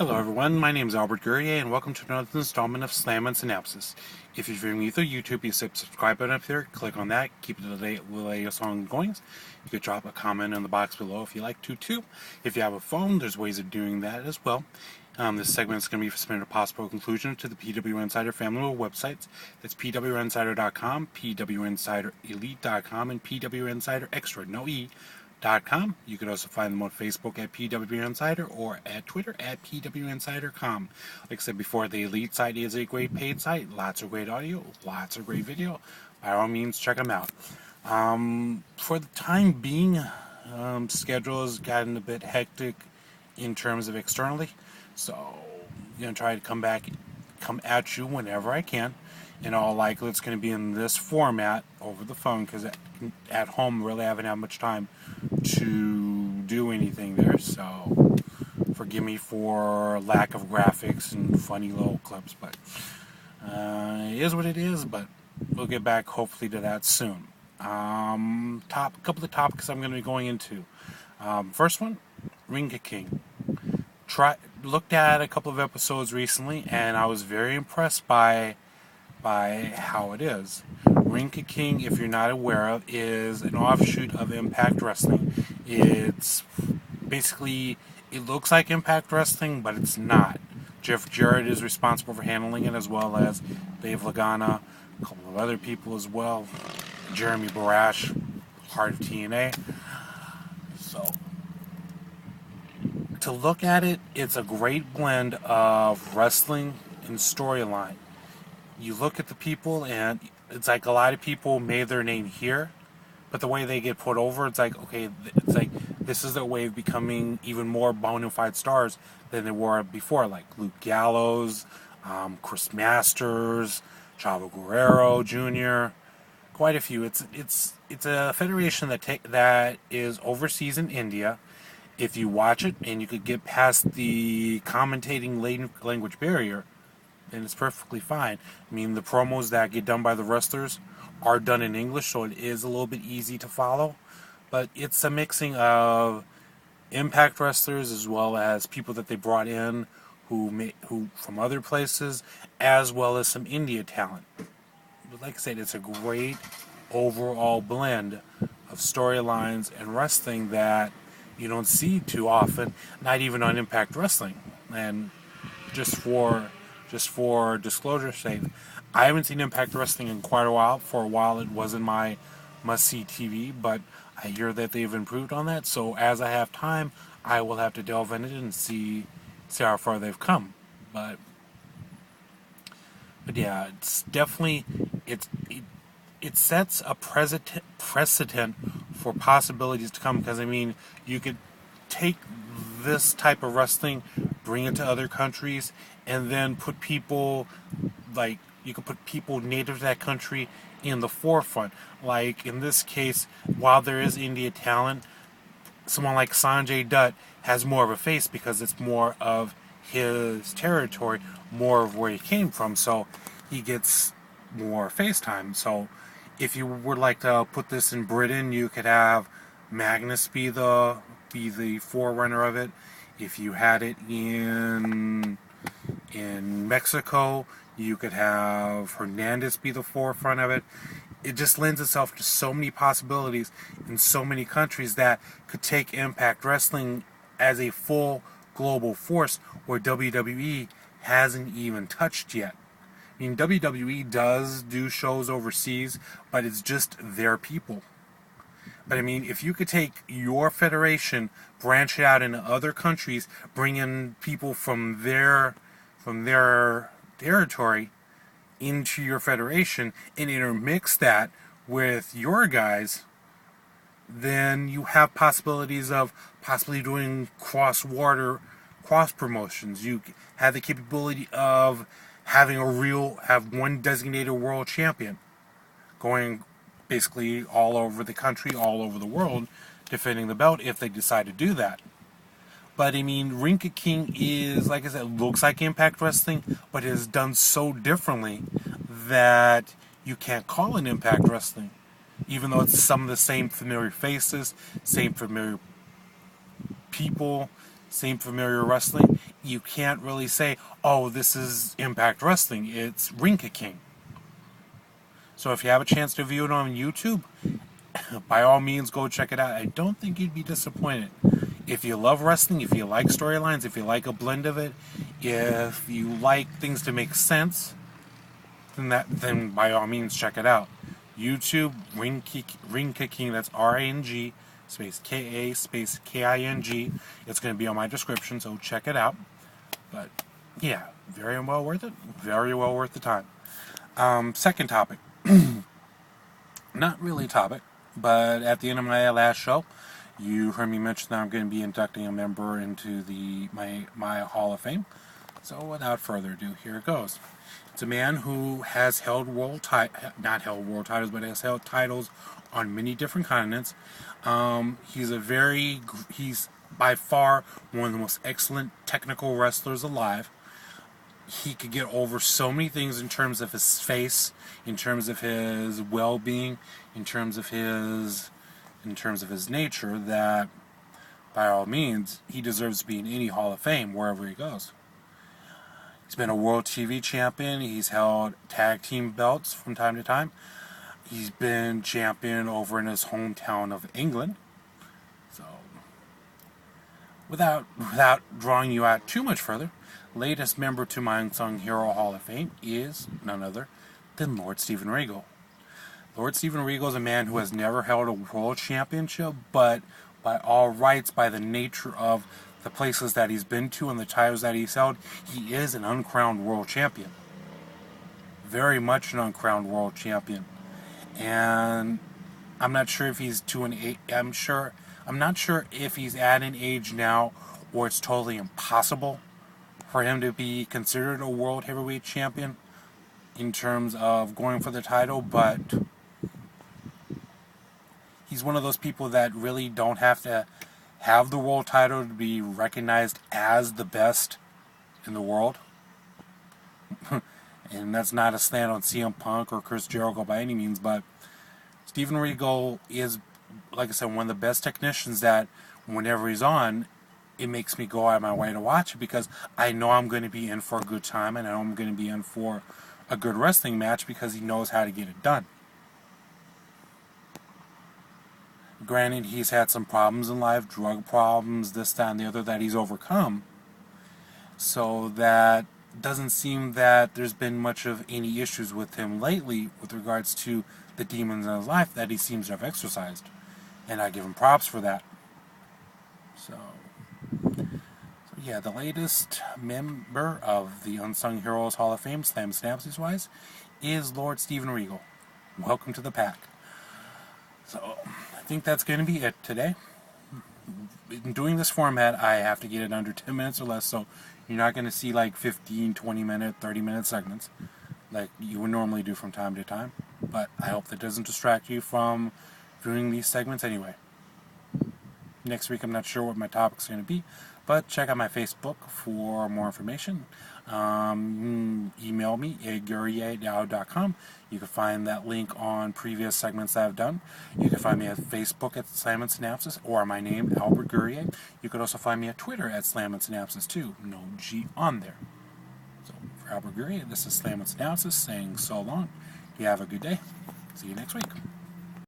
Hello everyone, my name is Albert Gurrier and welcome to another installment of Slammin Synapses. If you're viewing me through YouTube, you hit the subscribe button up there, click on that, keep it to the latest ongoings. You could drop a comment in the box below if you like to too. If you have a phone, there's ways of doing that as well. This segment is going to be submitted a possible conclusion to the PW Insider family of websites. That's pwinsider.com, pwinsiderelite.com, and pwinsiderextra, no E.com. You could also find them on Facebook at PW Insider or at Twitter at PWInsider.com. Like I said before, the Elite site is a great paid site. Lots of great audio, lots of great video. By all means, check them out. For the time being, schedule has gotten a bit hectic in terms of externally. So I'm going to try to come at you whenever I can. In all likelihood, it's going to be in this format over the phone because at home, really, I haven't had much time to do anything there. So forgive me for lack of graphics and funny little clips, but it is what it is. But we'll get back hopefully to that soon. Couple of topics I'm going to be going into. First one, Ring King. Looked at a couple of episodes recently, and I was very impressed by how it is. Ring King, if you're not aware of, is an offshoot of Impact Wrestling. It's basically, it looks like Impact Wrestling, but it's not. Jeff Jarrett is responsible for handling it, as well as Dave Lagana, a couple of other people as well. Jeremy Barash, Heart of TNA. So, to look at it, it's a great blend of wrestling and storyline. You look at the people, and it's like a lot of people made their name here, but the way they get put over, it's like, okay, it's like this is their way of becoming even more bona fide stars than they were before, like Luke Gallows, Chris Masters, Chavo Guerrero Jr., quite a few. It's a federation that is overseas in India. If you watch it and you could get past the commentating language barrier, then it's perfectly fine. I mean, the promos that get done by the wrestlers are done in English, so it is a little bit easy to follow. But it's a mixing of Impact wrestlers as well as people that they brought in who from other places, as well as some India talent. But like I said, it's a great overall blend of storylines and wrestling that you don't see too often, not even on Impact Wrestling. And just for disclosure's sake, I haven't seen Impact Wrestling in quite a while. For a while, it wasn't my must-see TV, but I hear that they've improved on that. So as I have time, I will have to delve in it and see how far they've come. But yeah, it's definitely it sets a precedent for possibilities to come. Because I mean, you could take this type of wrestling, bring it to other countries, and then put people you could put people native to that country in the forefront. Like in this case, while there is India talent, someone like Sanjay Dutt has more of a face because it's more of his territory, more of where he came from, so he gets more face time. So if you would like to put this in Britain, you could have Magnus be the forerunner of it. If you had it in Mexico, you could have Hernandez be the forefront of it. It just lends itself to so many possibilities in so many countries that could take Impact Wrestling as a full global force where WWE hasn't even touched yet. I mean, WWE does do shows overseas, but it's just their people. But I mean, if you could take your federation, branch it out into other countries, bring in people from their territory into your federation, and intermix that with your guys, then you have possibilities of possibly doing cross promotions. You have the capability of have one designated world champion going basically all over the country, all over the world, defending the belt if they decide to do that. But I mean, Ring King is, like I said, looks like Impact Wrestling, but is done so differently that you can't call it Impact Wrestling. Even though it's some of the same familiar faces, same familiar people, same familiar wrestling, you can't really say, oh, this is Impact Wrestling. It's ring kicking. So if you have a chance to view it on YouTube, by all means, go check it out. I don't think you'd be disappointed. If you love wrestling, if you like storylines, if you like a blend of it, if you like things to make sense, then by all means check it out. YouTube ring kicking. That's RING space KA space KING. It's going to be on my description, so check it out. But yeah, very well worth it. Very well worth the time. Second topic. Not really a topic, but at the end of my last show, you heard me mention that I'm going to be inducting a member into my Hall of Fame. So without further ado, here it goes. It's a man who has held not held world titles, but has held titles on many different continents. He's by far one of the most excellent technical wrestlers alive. He could get over so many things in terms of his face, in terms of his well-being, in terms of his nature, that by all means he deserves to be in any Hall of Fame wherever he goes. He's been a world TV champion. He's held tag team belts from time to time. He's been champion over in his hometown of England. So, without drawing you out too much further, latest member to my Unsung Hero Hall of Fame is none other than Lord Steven Regal. Lord Steven Regal is a man who has never held a world championship, but by all rights, by the nature of the places that he's been to and the titles that he's held, he is an uncrowned world champion. Very much an uncrowned world champion. And I'm not sure if he's I'm not sure if he's at an age now where it's totally impossible for him to be considered a world heavyweight champion in terms of going for the title, but he's one of those people that really don't have to have the world title to be recognized as the best in the world. And that's not a slant on CM Punk or Chris Jericho by any means, but Steven Regal is, like I said, one of the best technicians that whenever he's on, it makes me go out of my way to watch it because I know I'm going to be in for a good time and I know I'm going to be in for a good wrestling match because he knows how to get it done. Granted, he's had some problems in life, drug problems, this, that, and the other that he's overcome. So that doesn't seem that there's been much of any issues with him lately with regards to the demons in his life that he seems to have exorcised. And I give him props for that. So yeah, the latest member of the Unsung Heroes Hall of Fame, Synapses wise, is Lord Steven Regal. Welcome to the pack. So I think that's going to be it today. In doing this format, I have to get it under 10 minutes or less, so you're not going to see like 15, 20-minute, 30-minute segments like you would normally do from time to time. But I hope that doesn't distract you from viewing these segments anyway. Next week, I'm not sure what my topic's going to be, but check out my Facebook for more information. Email me at gurry@yahoo.com. You can find that link on previous segments that I've done. You can find me at Facebook at Slammin Synapses or my name, Albert Gurrier. You could also find me at Twitter at Slammin Synapses too. No G on there. So for Albert Gurrier, this is Slammin Synapses saying so long. You have a good day. See you next week.